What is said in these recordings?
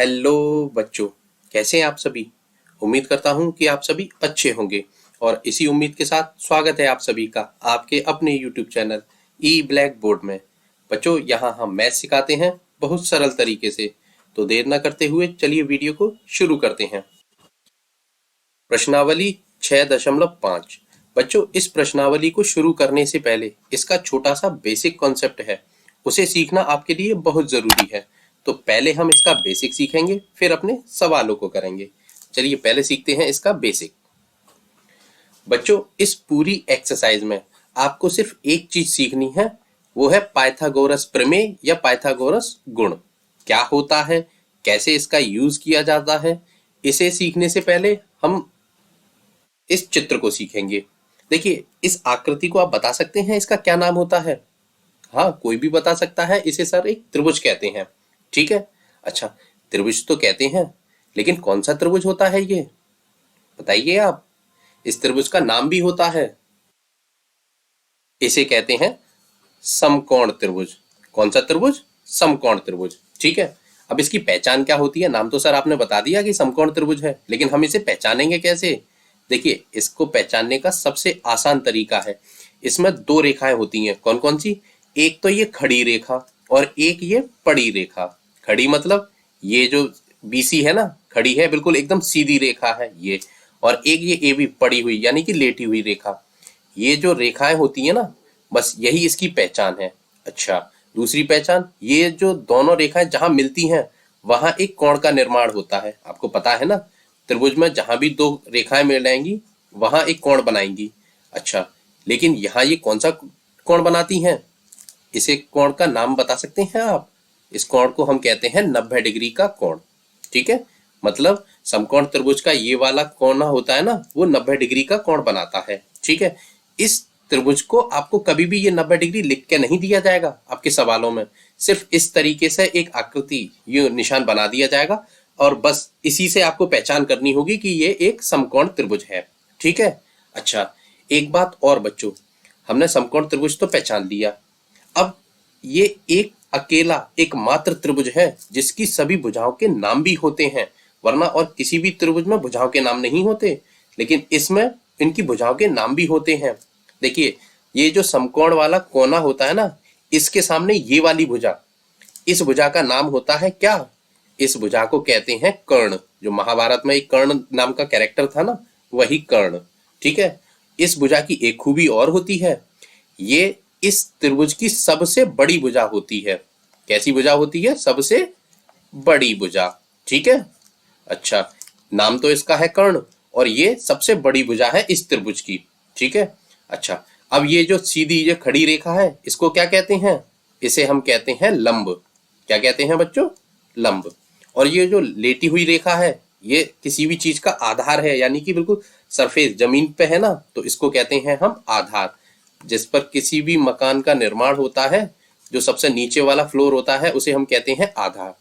Hello बच्चों, कैसे हैं आप सभी। उम्मीद करता हूं कि आप सभी अच्छे होंगे और इसी उम्मीद के साथ स्वागत है आप सभी का आपके अपने यूट्यूब चैनल ई ब्लैक बोर्ड में। बच्चों, यहां हम मैथ सिखाते हैं बहुत सरल तरीके से। तो देर न करते हुए चलिए वीडियो को शुरू करते हैं। प्रश्नावली 6.5। बच्चों, इस प्रश्नावली को शुरू करने से पहले इसका छोटा सा बेसिक कॉन्सेप्ट है, उसे सीखना आपके लिए बहुत जरूरी है। तो पहले हम इसका बेसिक सीखेंगे, फिर अपने सवालों को करेंगे। चलिए पहले सीखते हैं इसका बेसिक। बच्चों, इस पूरी एक्सरसाइज में आपको सिर्फ एक चीज सीखनी है, वो है पाइथागोरस प्रमेय या पाइथागोरस गुण। क्या होता है, कैसे इसका यूज किया जाता है, इसे सीखने से पहले हम इस चित्र को सीखेंगे। देखिए, इस आकृति को आप बता सकते हैं इसका क्या नाम होता है। हाँ, कोई भी बता सकता है। इसे सर एक त्रिभुज कहते हैं। ठीक है। अच्छा, त्रिभुज तो कहते हैं, लेकिन कौन सा त्रिभुज होता है ये बताइए आप। इस त्रिभुज का नाम भी होता है, इसे कहते हैं समकोण त्रिभुज। कौन सा त्रिभुज? समकोण त्रिभुज। ठीक है। अब इसकी पहचान क्या होती है? नाम तो सर आपने बता दिया कि समकोण त्रिभुज है, लेकिन हम इसे पहचानेंगे कैसे? देखिए, इसको पहचानने का सबसे आसान तरीका है, इसमें दो रेखाएं होती हैं। कौन कौन सी? एक तो ये खड़ी रेखा और एक ये पड़ी रेखा। खड़ी मतलब ये जो बीसी है ना, खड़ी है, बिल्कुल एकदम सीधी रेखा है ये। और एक ये ए बी पड़ी हुई यानी कि लेटी हुई रेखा। ये जो रेखाएं होती है ना, बस यही इसकी पहचान है। अच्छा, दूसरी पहचान, ये जो दोनों रेखाएं जहां मिलती हैं वहां एक कोण का निर्माण होता है। आपको पता है ना, त्रिभुज में जहां भी दो रेखाएं मिलाएंगी वहां एक कोण बनाएंगी। अच्छा, लेकिन यहाँ ये कौन सा कोण बनाती हैं? इसे कोण का नाम बता सकते हैं आप? इस कोण को हम कहते हैं 90 डिग्री का कोण। ठीक है। मतलब समकोण त्रिभुज का ये वाला कोण होता है ना, वो 90 डिग्री का कोण बनाता है। ठीक है। इस त्रिभुज को आपको कभी भी ये 90 डिग्री लिख के नहीं दिया जाएगा आपके सवालों में। सिर्फ इस तरीके से एक आकृति ये निशान बना दिया जाएगा और बस इसी से आपको पहचान करनी होगी कि ये एक समकोण त्रिभुज है। ठीक है। अच्छा, एक बात और बच्चों, हमने समकोण त्रिभुज तो पहचान लिया। अब ये एक अकेला एकमात्र त्रिभुज है जिसकी सभी भुजाओं के नाम भी होते हैं, वरना और किसी भी त्रिभुज में भुजाओं के नाम नहीं होते, लेकिन इसमें इनकी भुजाओं के नाम भी होते हैं। देखिए, ये जो समकोण वाला कोना होता है ना, इसके सामने ये वाली भुजा, इस भुजा का नाम होता है क्या? इस भुजा को कहते हैं कर्ण। जो महाभारत में एक कर्ण नाम का कैरेक्टर था ना, वही कर्ण। ठीक है। इस भुजा की एक खूबी और होती है, ये इस त्रिभुज की सबसे बड़ी भुजा होती है। कैसी भुजा होती है? सबसे बड़ी भुजा। ठीक है। अच्छा, नाम तो इसका है कर्ण और ये सबसे बड़ी भुजा है इस त्रिभुज की। ठीक है। अच्छा, अब ये जो सीधी ये खड़ी रेखा है, इसको क्या कहते हैं? इसे हम कहते हैं लंब। क्या कहते हैं बच्चों? लंब। और ये जो लेटी हुई रेखा है, ये किसी भी चीज का आधार है, यानी कि बिल्कुल सरफेस जमीन पे है ना, तो इसको कहते हैं हम आधार। जिस पर किसी भी मकान का निर्माण होता है, जो सबसे नीचे वाला फ्लोर होता है, उसे हम कहते हैं आधार।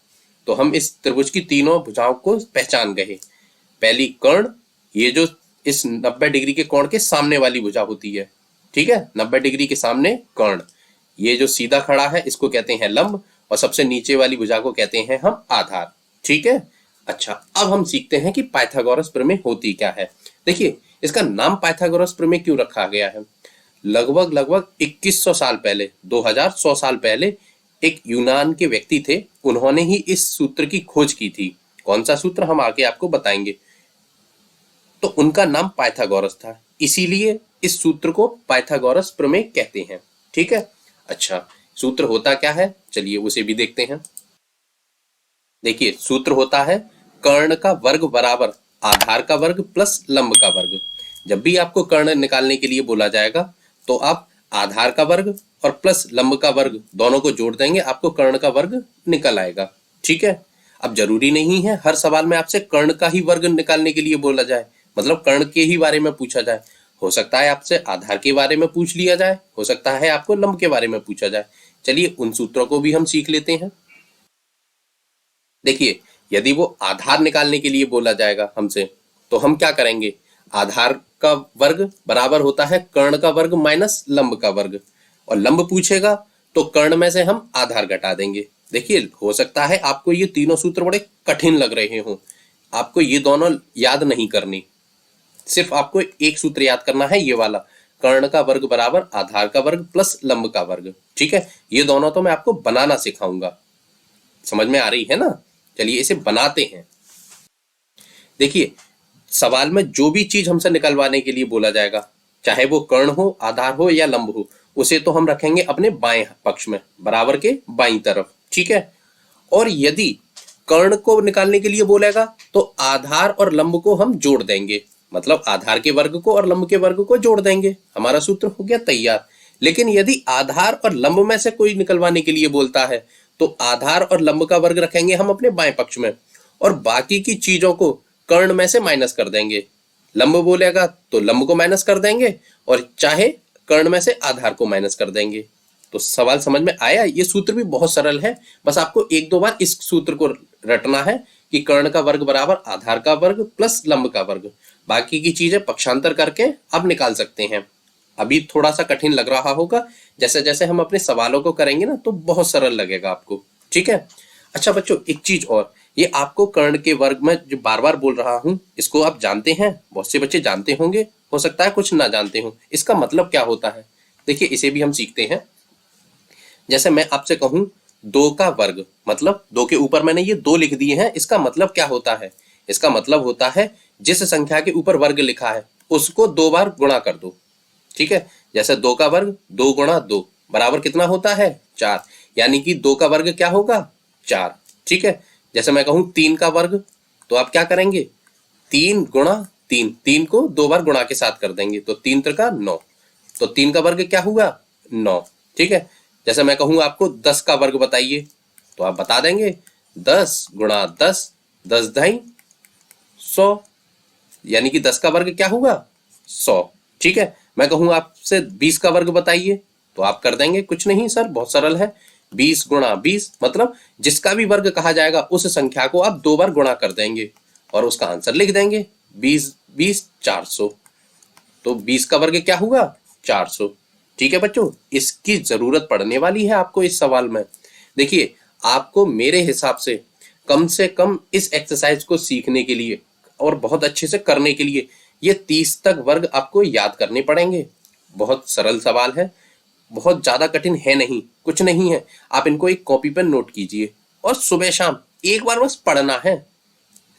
तो हम इस त्रिभुज की तीनों भुजाओं को पहचान गए। पहली कर्ण, ये जो इस 90 डिग्री के कोण के सामने वाली भुजा होती है। ठीक है। 90 डिग्री के सामने कर्ण। ये जो सीधा खड़ा है इसको कहते हैं लंब और सबसे नीचे वाली भुजा को कहते हैं हम आधार। ठीक है। अच्छा, अब हम सीखते हैं कि पाइथागोरस प्रमेय होती क्या है। देखिए, इसका नाम पाइथागोरस प्रमेय क्यों रखा गया है? लगभग 2100 साल पहले, 2100 साल पहले एक यूनान के व्यक्ति थे, उन्होंने ही इस सूत्र की खोज की थी। कौन सा सूत्र, हम आगे आपको बताएंगे। तो उनका नाम पाइथागोरस था, इसीलिए इस सूत्र को पाइथागोरस प्रमेय कहते हैं। ठीक है। अच्छा, सूत्र होता क्या है, चलिए उसे भी देखते हैं। देखिए, सूत्र होता है कर्ण का वर्ग बराबर आधार का वर्ग प्लस लंब का वर्ग। जब भी आपको कर्ण निकालने के लिए बोला जाएगा तो आप आधार का वर्ग और प्लस लंब का वर्ग दोनों को जोड़ देंगे, आपको कर्ण का वर्ग निकल आएगा। ठीक है। अब जरूरी नहीं है हर सवाल में आपसे कर्ण का ही वर्ग निकालने के लिए बोला जाए, मतलब कर्ण के ही बारे में पूछा जाए। हो सकता है आपसे आधार के बारे में पूछ लिया जाए, हो सकता है आपको लंब के बारे में पूछा जाए। चलिए उन सूत्रों को भी हम सीख लेते हैं। देखिए, यदि वो आधार निकालने के लिए बोला जाएगा हमसे, तो हम क्या करेंगे? आधार का वर्ग बराबर होता है कर्ण का वर्ग माइनस लंब का वर्ग, और लंब पूछेगा तो कर्ण में से हम आधार घटा देंगे। देखिए, हो सकता है आपको ये तीनों सूत्र बड़े कठिन लग रहे हों, आपको ये दोनों याद नहीं करनी, सिर्फ आपको एक सूत्र याद करना है, ये वाला, कर्ण का वर्ग बराबर आधार का वर्ग प्लस लंब का वर्ग। ठीक है, ये दोनों तो मैं आपको बनाना सिखाऊंगा, समझ में आ रही है ना। चलिए इसे बनाते हैं। देखिए, सवाल में जो भी चीज हमसे निकलवाने के लिए बोला जाएगा, चाहे वो कर्ण हो, आधार हो या लंब हो, उसे तो हम रखेंगे अपने बाएं पक्ष में, बराबर के बाईं तरफ। ठीक है, और यदि कर्ण को निकालने के लिए बोलेगा तो आधार और लंब को हम जोड़ देंगे, मतलब आधार के वर्ग को और लंब के वर्ग को जोड़ देंगे, हमारा सूत्र हो गया तैयार। लेकिन यदि आधार और लंब में से कोई निकलवाने के लिए बोलता है तो आधार और लंब का वर्ग रखेंगे हम अपने बाएं पक्ष में, और बाकी की चीजों को कर्ण में से माइनस कर देंगे। लंब बोलेगा तो लंब को माइनस कर देंगे, और चाहे कर्ण में से आधार को माइनस कर देंगे। तो सवाल समझ में आया। ये सूत्र भी बहुत सरल है, बस आपको एक दो बार इस सूत्र को रटना है कि कर्ण का वर्ग बराबर आधार का वर्ग प्लस लंब का वर्ग। बाकी की चीजें पक्षांतर करके अब निकाल सकते हैं। अभी थोड़ा सा कठिन लग रहा होगा, जैसे जैसे हम अपने सवालों को करेंगे ना तो बहुत सरल लगेगा आपको। ठीक है, अच्छा बच्चों, एक चीज और, ये आपको कर्ण के वर्ग में जो बार बार बोल रहा हूं, इसको आप जानते हैं, बहुत से बच्चे जानते होंगे, हो सकता है कुछ ना जानते हो। इसका मतलब क्या होता है, देखिए इसे भी हम सीखते हैं। जैसे मैं आपसे कहूं 2 का वर्ग, मतलब 2 के ऊपर मैंने ये 2 लिख दिए हैं, इसका मतलब क्या होता है, इसका मतलब होता है जिस संख्या के ऊपर वर्ग लिखा है उसको 2 बार गुणा कर दो। ठीक है, जैसे 2 का वर्ग 2 गुणा 2 बराबर कितना होता है 4, यानी कि 2 का वर्ग क्या होगा 4। ठीक है, जैसे मैं कहूं 3 का वर्ग, तो आप क्या करेंगे 3 गुणा 3, 3 को 2 बार गुणा के साथ कर देंगे, तो 3 त्रिका 9, तो 3 का वर्ग क्या हुआ 9। ठीक है, जैसे मैं कहूं आपको 10 का वर्ग बताइए, तो आप बता देंगे 10 गुणा 10, 10 ढाई 100, यानी कि 10 का वर्ग क्या हुआ 100। ठीक है, मैं कहूं आपसे 20 का वर्ग बताइए, तो आप कर देंगे कुछ नहीं सर, बहुत सरल है, 20 गुणा 20, मतलब जिसका भी वर्ग कहा जाएगा उस संख्या को आप 2 बार गुणा कर देंगे और उसका आंसर लिख देंगे 20 20 400। तो 20 का वर्ग क्या हुआ 400। ठीक है बच्चों, इसकी जरूरत पड़ने वाली है आपको इस सवाल में। देखिए, आपको मेरे हिसाब से कम इस एक्सरसाइज को सीखने के लिए और बहुत अच्छे से करने के लिए ये 30 तक वर्ग आपको याद करने पड़ेंगे। बहुत सरल सवाल है, बहुत ज्यादा कठिन है नहीं, कुछ नहीं है। आप इनको एक कॉपी पर नोट कीजिए और सुबह शाम एक बार बस पढ़ना है।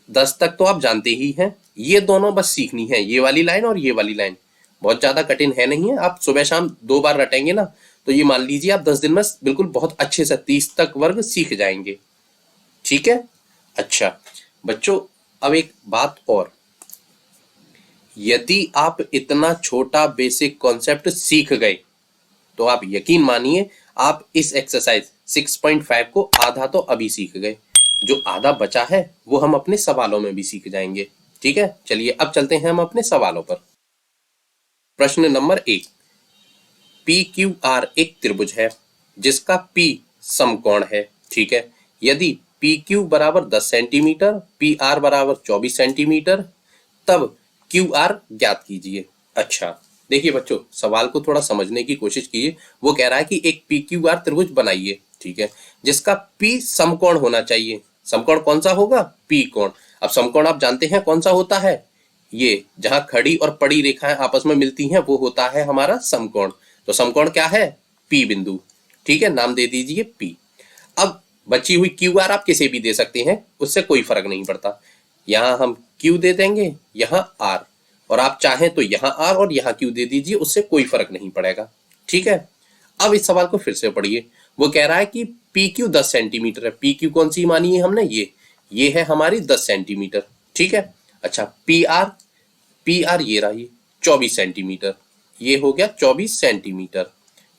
10 तक तो आप जानते ही हैं, ये दोनों बस सीखनी है, ये वाली लाइन और ये वाली लाइन, बहुत ज्यादा कठिन है नहीं है। आप सुबह शाम 2 बार रटेंगे ना, तो ये मान लीजिए आप 10 दिन में बिल्कुल बहुत अच्छे से 30 तक वर्ग सीख जाएंगे। ठीक है, अच्छा बच्चों, अब एक बात और, यदि आप इतना छोटा बेसिक कॉन्सेप्ट सीख गए तो आप यकीन मानिए आप इस एक्सरसाइज 6.5 को आधा तो अभी सीख गए, जो आधा बचा है वो हम अपने सवालों में भी सीख जाएंगे। ठीक है, चलिए अब चलते हैं हम अपने सवालों पर। प्रश्न नंबर 1, पी क्यू आर एक त्रिभुज है जिसका पी समकोण है। ठीक है, यदि पी क्यू बराबर 10 सेंटीमीटर, पी आर बराबर 24 सेंटीमीटर, तब क्यू आर ज्ञात कीजिए। अच्छा देखिए बच्चों, सवाल को थोड़ा समझने की कोशिश कीजिए। वो कह रहा है कि एक पी क्यू आर त्रिभुज बनाइए, ठीक है, जिसका पी समकोण होना चाहिए। समकोण कौन सा होगा, पी कोण। अब समकोण आप जानते हैं कौन सा होता है, ये जहां खड़ी और पड़ी रेखाएं आपस में मिलती हैं वो होता है हमारा समकोण। तो समकोण क्या है, पी बिंदु। ठीक है, नाम दे दीजिए पी। अब बची हुई क्यू आर आप किसे भी दे सकते हैं, उससे कोई फर्क नहीं पड़ता। यहां हम क्यू दे देंगे, यहां आर, और आप चाहें तो यहां आर और यहां क्यू दे दीजिए, उससे कोई फर्क नहीं पड़ेगा। ठीक है, अब इस सवाल को फिर से पढ़िए। वो कह रहा है कि पी क्यू 10 सेंटीमीटर है। पी क्यू कौन सी मानी है हमने, ये है हमारी 10 सेंटीमीटर। ठीक है, अच्छा पी आर ये रहा, ये 24 सेंटीमीटर, ये हो गया 24 सेंटीमीटर।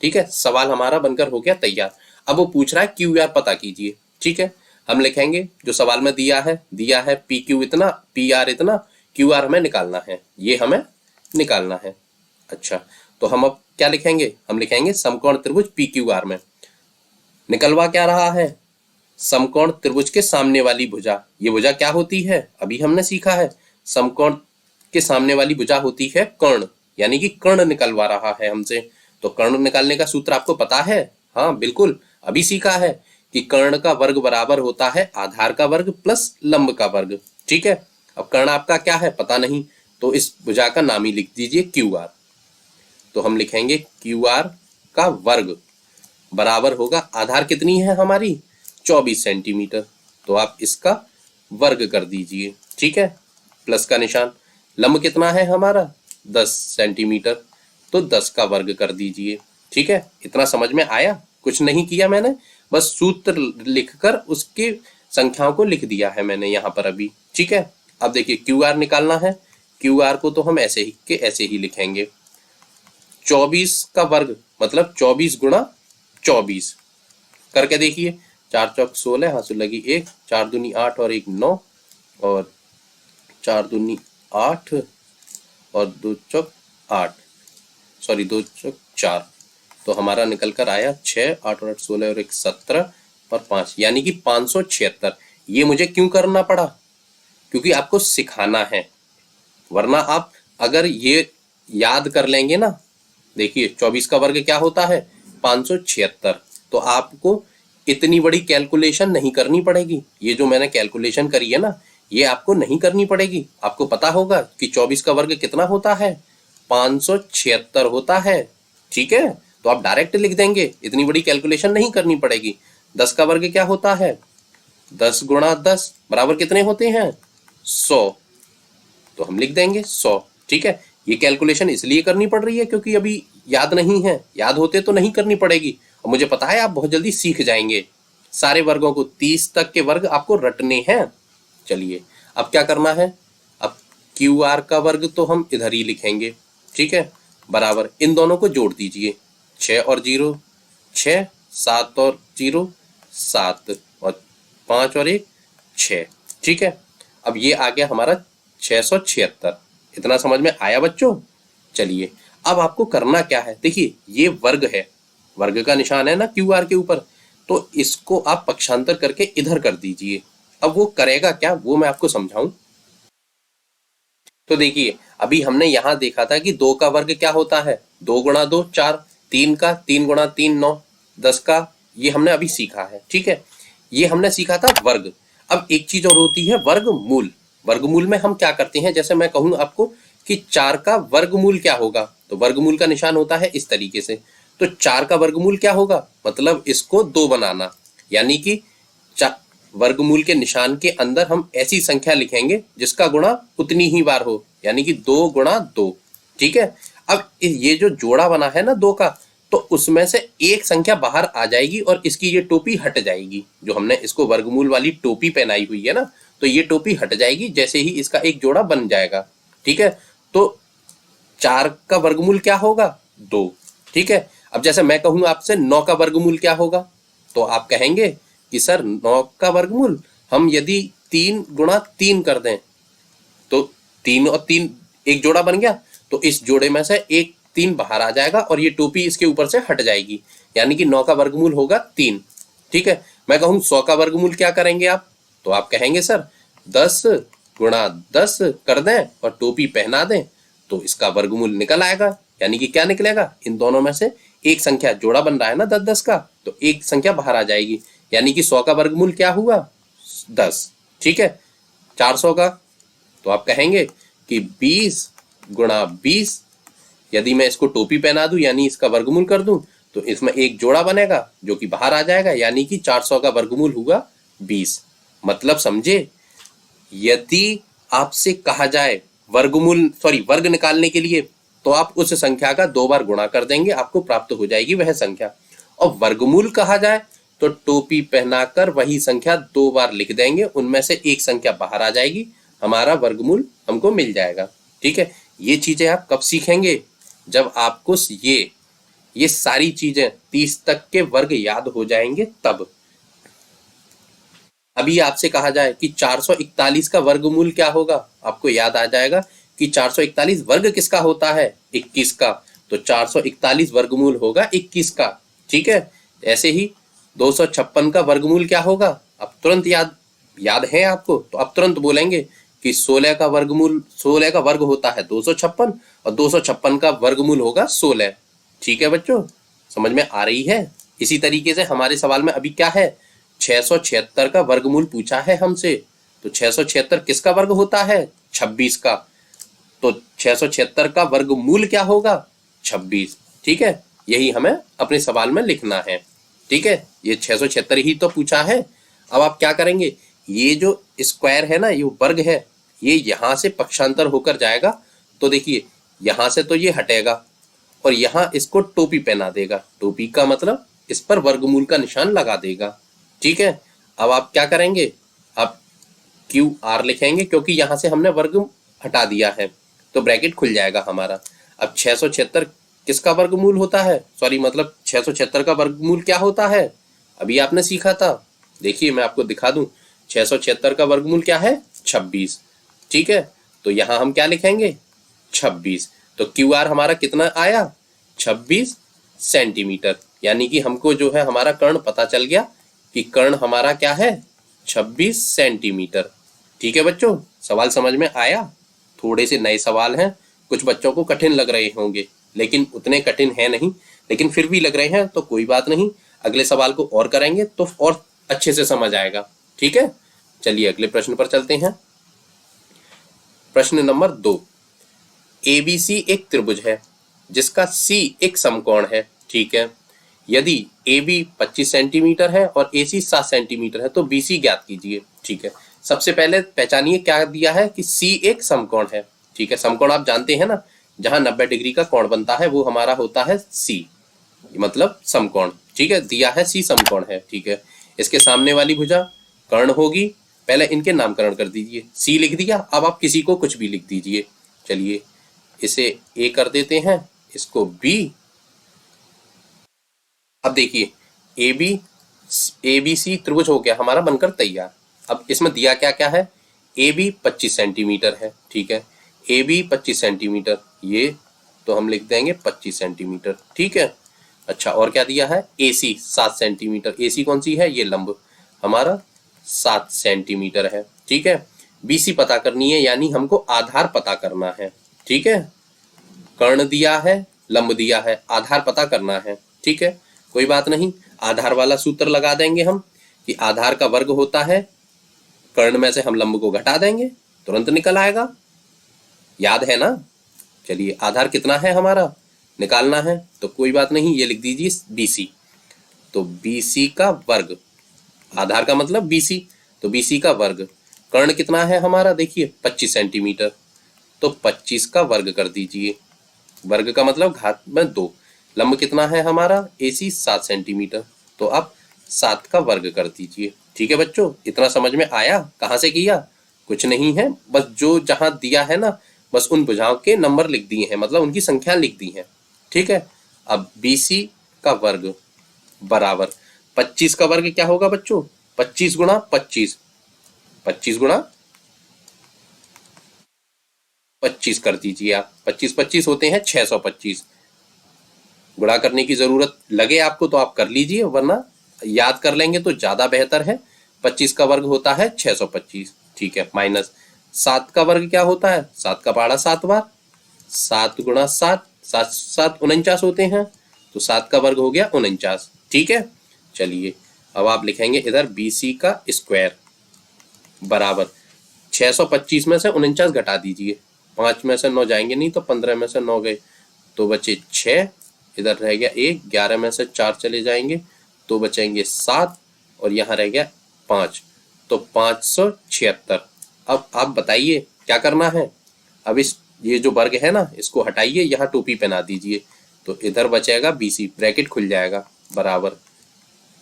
ठीक है, सवाल हमारा बनकर हो गया तैयार। अब वो पूछ रहा है क्यू आर पता कीजिए। ठीक है, हम लिखेंगे जो सवाल में दिया है पी क्यू इतना, पी आर इतना, क्यू आर हमें निकालना है, ये हमें निकालना है। अच्छा, तो हम अब क्या लिखेंगे, हम लिखेंगे समकोण त्रिभुज पी क्यू आर में निकलवा क्या रहा है, समकोण त्रिभुज के सामने वाली भुजा। ये भुजा क्या होती है, अभी हमने सीखा है, समकोण के सामने वाली भुजा होती है कर्ण, यानी कि कर्ण निकलवा रहा है हमसे। तो कर्ण निकालने का सूत्र आपको पता है, हाँ बिल्कुल, अभी सीखा है कि कर्ण का वर्ग बराबर होता है आधार का वर्ग प्लस लंब का वर्ग। ठीक है, अब कर्ण आपका क्या है पता नहीं, तो इस भुजा का नाम ही लिख दीजिए क्यू आर। तो हम लिखेंगे क्यू आर का वर्ग बराबर होगा, आधार कितनी है हमारी 24 सेंटीमीटर, तो आप इसका वर्ग कर दीजिए। ठीक है, प्लस का निशान। लंब कितना है हमारा 10 सेंटीमीटर, तो 10 का वर्ग कर दीजिए। ठीक है, इतना समझ में आया? कुछ नहीं किया मैंने, बस सूत्र लिखकर उसकी संख्याओं को लिख दिया है मैंने यहाँ पर अभी। ठीक है, अब देखिए क्यू आर निकालना है। क्यू आर को तो हम ऐसे ही लिखेंगे, 24 का वर्ग मतलब 24 गुणा 24 करके देखिए। 4 चौक 16, हाँसू लगी 1, 4 दूनी 8 और 1 9, और 4 दूनी 8 और 2 चौक 8, सॉरी 2 चौक 4, तो हमारा निकल कर आया 6, 8 और 8 16 और 1 17 और 5, यानी कि 576। ये मुझे क्यों करना पड़ा? क्योंकि आपको सिखाना है, वरना आप अगर ये याद कर लेंगे ना, देखिए 24 का वर्ग क्या होता है 576, तो आपको इतनी बड़ी कैलकुलेशन नहीं करनी पड़ेगी। ये जो मैंने कैलकुलेशन करी है ना, ये आपको नहीं करनी पड़ेगी। आपको पता होगा कि 24 का वर्ग कितना होता है 576 होता है। ठीक है, तो आप डायरेक्ट लिख देंगे, इतनी बड़ी कैलकुलेशन नहीं करनी पड़ेगी। 10 का वर्ग क्या होता है 10 गुणा 10 बराबर कितने होते हैं 100, तो हम लिख देंगे 100। ठीक है, ये कैलकुलेशन इसलिए करनी पड़ रही है क्योंकि अभी याद नहीं है, याद होते तो नहीं करनी पड़ेगी, और मुझे पता है आप बहुत जल्दी सीख जाएंगे। सारे वर्गों को 30 तक के वर्ग आपको रटने हैं। चलिए अब क्या करना है, अब क्यू आर का वर्ग तो हम इधर ही लिखेंगे। ठीक है, बराबर इन दोनों को जोड़ दीजिए, 6 और 0 6, 7 और 0 7, और 5 और 1 6। ठीक है, अब ये आ गया हमारा 676। इतना समझ में आया बच्चों? चलिए अब आपको करना क्या है, देखिए ये वर्ग है, वर्ग का निशान है ना क्यू आर के ऊपर, तो इसको आप पक्षांतर करके इधर कर दीजिए। अब वो करेगा क्या वो मैं आपको समझाऊं। तो देखिए अभी हमने यहां देखा था कि 2 का वर्ग क्या होता है 2 गुणा 2 4, 3 का 3 गुणा 3 9, 10 का, ये हमने अभी सीखा है। ठीक है, ये हमने सीखा था वर्ग। अब एक चीज और होती है वर्गमूल। वर्गमूल में हम क्या करते हैं, जैसे मैं कहूँ आपको कि 4 का वर्गमूल क्या होगा, तो वर्गमूल का निशान होता है इस तरीके से। तो 4 का वर्गमूल क्या होगा, मतलब इसको 2 बनाना, यानी कि वर्गमूल के निशान के अंदर हम ऐसी संख्या लिखेंगे जिसका गुणा उतनी ही बार हो, यानी कि 2 गुणा 2। ठीक है, अब ये जो जोड़ा बना है ना 2 का, तो उसमें से एक संख्या बाहर आ जाएगी और इसकी ये टोपी हट जाएगी। जो हमने इसको वर्गमूल वाली टोपी पहनाई हुई है ना, तो ये टोपी हट जाएगी जैसे ही इसका एक जोड़ा बन जाएगा। ठीक है, तो 4 का वर्गमूल क्या होगा 2। ठीक है, अब जैसे मैं कहूँ आपसे 9 का वर्गमूल क्या होगा, तो आप कहेंगे कि सर 9 का वर्गमूल हम यदि 3 गुणा 3 कर दें, तो 3 और 3 एक जोड़ा बन गया, तो इस जोड़े में से एक 3 बाहर आ जाएगा और ये टोपी इसके ऊपर से हट जाएगी, यानी कि 9 का वर्गमूल होगा 3। ठीक है, मैं कहूँ 100 का वर्गमूल क्या करेंगे आप, तो आप कहेंगे सर 10 गुणा 10 कर दें और टोपी पहना दें, तो इसका वर्गमूल निकल आएगा। यानी कि क्या निकलेगा, इन दोनों में से एक संख्या जोड़ा बन रहा है ना 10 10 का, तो एक संख्या बाहर आ जाएगी, यानी कि 100 का वर्गमूल क्या हुआ 10। ठीक है, 400 का, तो आप कहेंगे कि 20 गुणा 20, यदि मैं इसको टोपी पहना दूं यानी इसका वर्गमूल कर दूं, तो इसमें एक जोड़ा बनेगा जो कि बाहर आ जाएगा, यानी कि 400 का वर्गमूल हुआ 20। मतलब समझे, यदि आपसे कहा जाए वर्ग निकालने के लिए, तो आप उस संख्या का 2 बार गुणा कर देंगे, आपको प्राप्त हो जाएगी वह संख्या। और वर्गमूल कहा जाए तो टोपी पहनाकर वही संख्या 2 बार लिख देंगे, उनमें से एक संख्या बाहर आ जाएगी, हमारा वर्गमूल हमको मिल जाएगा। ठीक है, ये चीजें आप कब सीखेंगे, जब आपको ये सारी चीजें 30 तक के वर्ग याद हो जाएंगे तब। अभी आपसे कहा जाए कि 441 का वर्गमूल क्या होगा, आपको याद आ जाएगा कि 441 वर्ग किसका होता है 21 का, तो 441 वर्गमूल होगा 21 का। ठीक है, ऐसे ही 256 का वर्गमूल क्या होगा, अब तुरंत याद है आपको, तो आप तुरंत बोलेंगे कि 16 का वर्ग होता है 256 और 256 का वर्गमूल होगा 16। ठीक है बच्चों, समझ में आ रही है। इसी तरीके से हमारे सवाल में अभी क्या है, 676 का वर्गमूल पूछा है हमसे, तो 676 किसका वर्ग होता है? 26 का। तो 676 का वर्गमूल क्या होगा? 26। ठीक है, यही हमें अपने सवाल में लिखना है। ठीक है, ये 676 ही तो पूछा है। अब आप क्या करेंगे, ये जो स्क्वायर है ना, ये वर्ग है, ये यहां से पक्षांतर होकर जाएगा। तो देखिए यहां से तो ये हटेगा और यहां इसको टोपी पहना देगा। टोपी का मतलब इस पर वर्गमूल का निशान लगा देगा। ठीक है, अब आप क्या करेंगे, अब क्यू आर लिखेंगे क्योंकि यहां से हमने वर्ग हटा दिया है, तो ब्रैकेट खुल जाएगा हमारा। अब 676 किसका वर्गमूल होता है? सॉरी, मतलब 676 का वर्गमूल क्या होता है? अभी आपने सीखा था। देखिए मैं आपको दिखा दूं, 676 का वर्गमूल क्या है? 26। ठीक है, तो यहां हम क्या लिखेंगे? 26। तो क्यू आर हमारा कितना आया? 26 सेंटीमीटर। यानी कि हमको जो है हमारा कर्ण पता चल गया कि कर्ण हमारा क्या है? 26 सेंटीमीटर। ठीक है बच्चों, सवाल समझ में आया? थोड़े से नए सवाल हैं, कुछ बच्चों को कठिन लग रहे होंगे, लेकिन उतने कठिन है नहीं, लेकिन फिर भी लग रहे हैं तो कोई बात नहीं, अगले सवाल को और करेंगे तो और अच्छे से समझ आएगा। ठीक है, चलिए अगले प्रश्न पर चलते हैं। प्रश्न नंबर 2, एबीसी एक त्रिभुज है जिसका सी एक समकोण है। ठीक है, यदि AB 25 सेंटीमीटर है और AC 7 सेंटीमीटर है तो BC ज्ञात कीजिए। ठीक है, सबसे पहले पहचानिए क्या दिया है कि C एक समकोण है। ठीक है, समकोण आप जानते हैं ना, जहां 90 डिग्री का कोण बनता है वो हमारा होता है C, मतलब समकोण। ठीक है, दिया है C समकोण है। ठीक है, इसके सामने वाली भुजा कर्ण होगी। पहले इनके नामकरण कर दीजिए। C लिख दिया, अब आप किसी को कुछ भी लिख दीजिए। चलिए इसे A कर देते हैं, इसको B। अब देखिए ABC त्रिभुज हो गया हमारा बनकर तैयार। अब इसमें दिया क्या क्या है? AB 25 सेंटीमीटर है। ठीक है, AB 25 सेंटीमीटर, ये तो हम लिख देंगे 25 सेंटीमीटर। ठीक है, अच्छा और क्या दिया है? AC 7 centimetre. AC कौन सी है? ये लंब हमारा 7 सेंटीमीटर है। ठीक है, BC पता करनी है, यानी हमको आधार पता करना है। ठीक है, कर्ण दिया है, लंब दिया है, आधार पता करना है। ठीक है, कोई बात नहीं, आधार वाला सूत्र लगा देंगे हम कि आधार का वर्ग होता है, कर्ण में से हम लंब को घटा देंगे, तुरंत निकल आएगा। याद है ना? चलिए आधार कितना है हमारा निकालना है, तो कोई बात नहीं, ये लिख दीजिए BC। तो BC का वर्ग, आधार का मतलब BC, तो BC का वर्ग। कर्ण कितना है हमारा? देखिए 25 सेंटीमीटर, तो 25 का वर्ग कर दीजिए। वर्ग का मतलब घात में 2। लंब कितना है हमारा? AC 7 सेंटीमीटर, तो आप 7 का वर्ग कर दीजिए। ठीक है बच्चों, इतना समझ में आया? कहाँ से किया? कुछ नहीं है, बस जो जहां दिया है ना, बस उन भुजाओं के नंबर लिख दिए हैं, मतलब उनकी संख्या लिख दी है। ठीक है, अब BC का वर्ग बराबर 25 का वर्ग क्या होगा बच्चों? 25 गुणा 25, 25 गुणा 25 कर दीजिए आप। 25 25 होते हैं 625। गुणा करने की जरूरत लगे आपको तो आप कर लीजिए, वरना याद कर लेंगे तो ज्यादा बेहतर है। 25 का वर्ग होता है 625। ठीक है, माइनस 7 का वर्ग क्या होता है? 7 का पहाड़ा 7 बार, 7 गुणा 7, 7 7 49 होते हैं, तो 7 का वर्ग हो गया 49। ठीक है, चलिए अब आप लिखेंगे इधर BC का स्क्वायर बराबर 625 में से 49 घटा दीजिए। 5 में से 9 जाएंगे नहीं, तो 15 में से 9 गए तो बचे 6, इधर रह गया 1, 11 में से 4 चले जाएंगे तो बचेंगे 7, और यहाँ रह गया 5, तो 576। अब आप बताइए क्या करना है? अब इस ये जो वर्ग है ना, इसको हटाइए, यहाँ टोपी पहना दीजिए, तो इधर बचेगा BC, ब्रैकेट खुल जाएगा, बराबर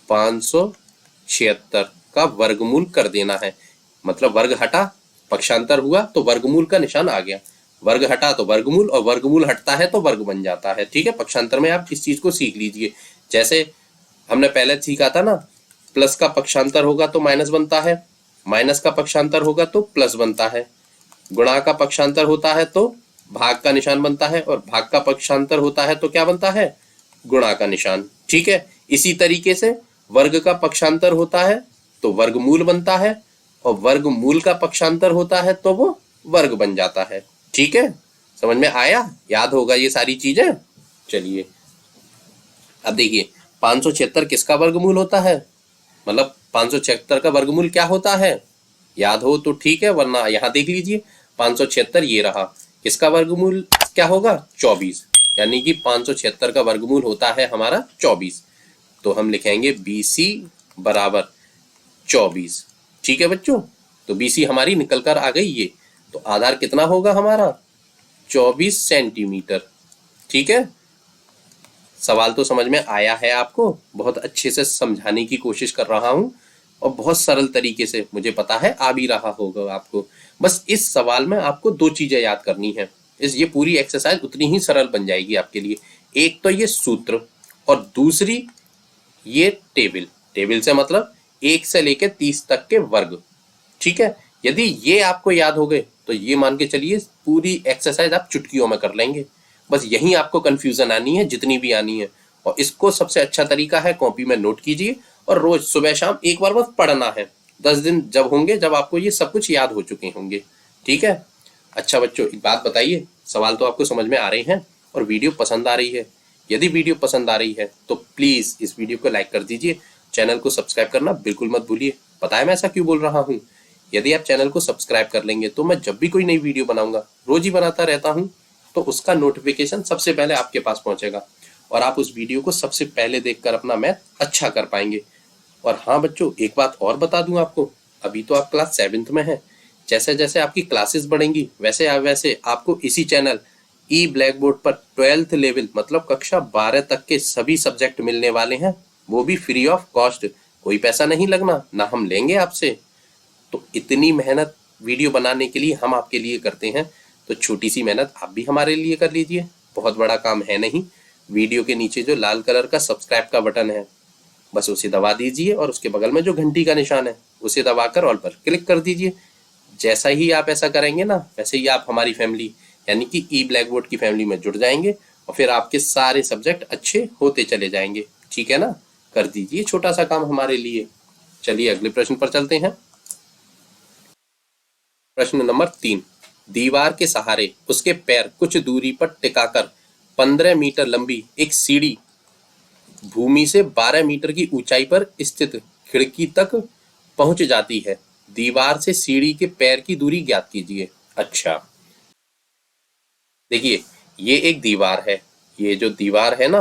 576 का वर्गमूल कर देना है। मतलब वर्ग हटा, पक्षांतर हुआ तो वर्गमूल का निशान आ गया। वर्ग हटा तो वर्गमूल, और वर्गमूल हटता है तो वर्ग बन जाता है। ठीक है, पक्षांतर में आप इस चीज को सीख लीजिए। जैसे हमने पहले सीखा था ना, प्लस का पक्षांतर होगा तो माइनस बनता है, माइनस का पक्षांतर होगा तो प्लस बनता है, गुणा का पक्षांतर होता है तो भाग का निशान बनता है, और भाग का पक्षांतर होता है तो क्या बनता है? गुणा का निशान। ठीक है, इसी तरीके से वर्ग का पक्षांतर होता है तो वर्गमूल बनता है, और वर्गमूल का पक्षांतर होता है तो वो वर्ग बन जाता है। ठीक है, समझ में आया? याद होगा ये सारी चीजें। चलिए अब देखिए 576 किसका वर्गमूल होता है? मतलब 576 का वर्गमूल क्या होता है, याद हो तो ठीक है, वरना यहाँ देख लीजिए 576 ये रहा, किसका वर्गमूल क्या होगा 24, यानी कि 576 का वर्गमूल होता है हमारा 24। तो हम लिखेंगे BC बराबर 24। ठीक है बच्चों, तो BC हमारी निकल कर आ गई ये। तो आधार कितना होगा हमारा 24 सेंटीमीटर। ठीक है, सवाल तो समझ में आया है आपको, बहुत अच्छे से समझाने की कोशिश कर रहा हूं और बहुत सरल तरीके से, मुझे पता है आ भी रहा होगा आपको। बस इस सवाल में आपको दो चीजें याद करनी है, ये पूरी एक्सरसाइज उतनी ही सरल बन जाएगी आपके लिए। एक तो ये सूत्र और दूसरी ये टेबल। टेबल से मतलब 1 से लेकर 30 तक के वर्ग। ठीक है, यदि ये आपको याद हो गए तो ये मान के चलिए पूरी एक्सरसाइज आप चुटकियों में कर लेंगे। बस यही आपको कंफ्यूजन आनी है, जितनी भी आनी है। और इसको सबसे अच्छा तरीका है कॉपी में नोट कीजिए और रोज सुबह शाम एक बार बस पढ़ना है। 10 दिन जब होंगे जब आपको ये सब कुछ याद हो चुके होंगे। ठीक है, अच्छा बच्चों एक बात बताइए, सवाल तो आपको समझ में आ रहे हैं और वीडियो पसंद आ रही है। यदि वीडियो पसंद आ रही है तो प्लीज इस वीडियो को लाइक कर दीजिए, चैनल को सब्सक्राइब करना बिल्कुल मत भूलिए। पता है मैं ऐसा क्यों बोल रहा हूँ, यदि आप चैनल को सब्सक्राइब कर लेंगे तो मैं जब भी कोई नई वीडियो बनाऊंगा, रोज ही बनाता रहता हूँ, तो उसका नोटिफिकेशन सबसे पहले आपके पास पहुंचेगा और आप उस वीडियो को सबसे पहले देखकर अपना मैथ अच्छा कर पाएंगे। और हाँ बच्चों एक बात और बता दूं आपको, अभी तो आप क्लास 7th में हैं, जैसे जैसे आपकी क्लासेस बढ़ेंगी वैसे वैसे आपको इसी चैनल ई ब्लैक बोर्ड पर 12th लेवल मतलब कक्षा 12 तक के सभी सब्जेक्ट मिलने वाले हैं, वो भी फ्री ऑफ कॉस्ट। कोई पैसा नहीं लगना, ना हम लेंगे आपसे। तो इतनी मेहनत वीडियो बनाने के लिए हम आपके लिए करते हैं, तो छोटी सी मेहनत आप भी हमारे लिए कर लीजिए, बहुत बड़ा काम है नहीं। वीडियो के नीचे जो लाल कलर का सब्सक्राइब का बटन है बस उसे दबा दीजिए और उसके बगल में जो घंटी का निशान है उसे दबाकर ऑल पर क्लिक कर दीजिए। जैसा ही आप ऐसा करेंगे ना, वैसे ही आप हमारी फैमिली यानी कि ई ब्लैक बोर्ड की फैमिली में जुड़ जाएंगे और फिर आपके सारे सब्जेक्ट अच्छे होते चले जाएंगे। ठीक है ना, कर दीजिए छोटा सा काम हमारे लिए। चलिए अगले प्रश्न पर चलते हैं। प्रश्न नंबर 3, दीवार के सहारे उसके पैर कुछ दूरी पर टिकाकर 15 मीटर लंबी एक सीढ़ी भूमि से 12 मीटर की ऊंचाई पर स्थित खिड़की तक पहुंच जाती है। दीवार से सीढ़ी के पैर की दूरी ज्ञात कीजिए। अच्छा देखिए, ये एक दीवार है, ये जो दीवार है ना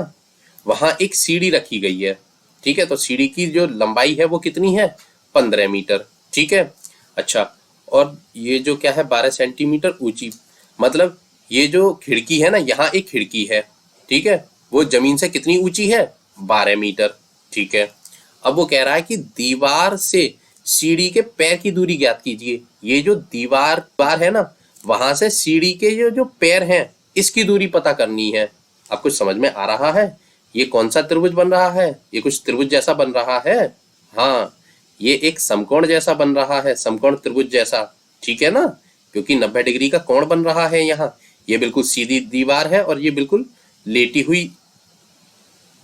वहां एक सीढ़ी रखी गई है। ठीक है, तो सीढ़ी की जो लंबाई है वो कितनी है 15 मीटर। ठीक है, अच्छा और ये जो क्या है 12 सेंटीमीटर ऊंची, मतलब ये जो खिड़की है ना यहाँ एक खिड़की है। ठीक है, वो जमीन से कितनी ऊंची है 12 मीटर। ठीक है, अब वो कह रहा है कि दीवार से सीढ़ी के पैर की दूरी ज्ञात कीजिए। ये जो दीवार है ना वहां से सीढ़ी के जो पैर हैं इसकी दूरी पता करनी है। अब कुछ समझ में आ रहा है, ये कौन सा त्रिभुज बन रहा है, ये कुछ त्रिभुज जैसा बन रहा है। हाँ, ये एक समकोण जैसा बन रहा है, समकोण त्रिभुज जैसा। ठीक है ना, क्योंकि 90 डिग्री का कोण बन रहा है यहाँ। ये बिल्कुल सीधी दीवार है और ये बिल्कुल लेटी हुई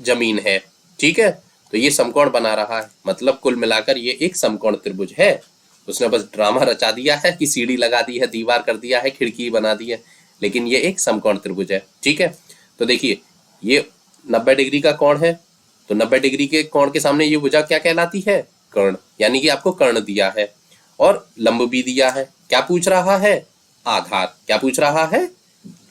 जमीन है। ठीक है, तो ये समकोण बना रहा है, मतलब कुल मिलाकर ये एक समकोण त्रिभुज है। उसने बस ड्रामा रचा दिया है कि सीढ़ी लगा दी है, दीवार कर दिया है, खिड़की बना दी है, लेकिन ये एक समकोण त्रिभुज है। ठीक है, तो देखिए ये 90 डिग्री का कोण है, तो 90 डिग्री के कोण के सामने ये भुजा क्या कहलाती है कर्ण, यानी कि आपको कर्ण दिया है और लंब भी दिया है। क्या पूछ रहा है आधार, क्या पूछ रहा है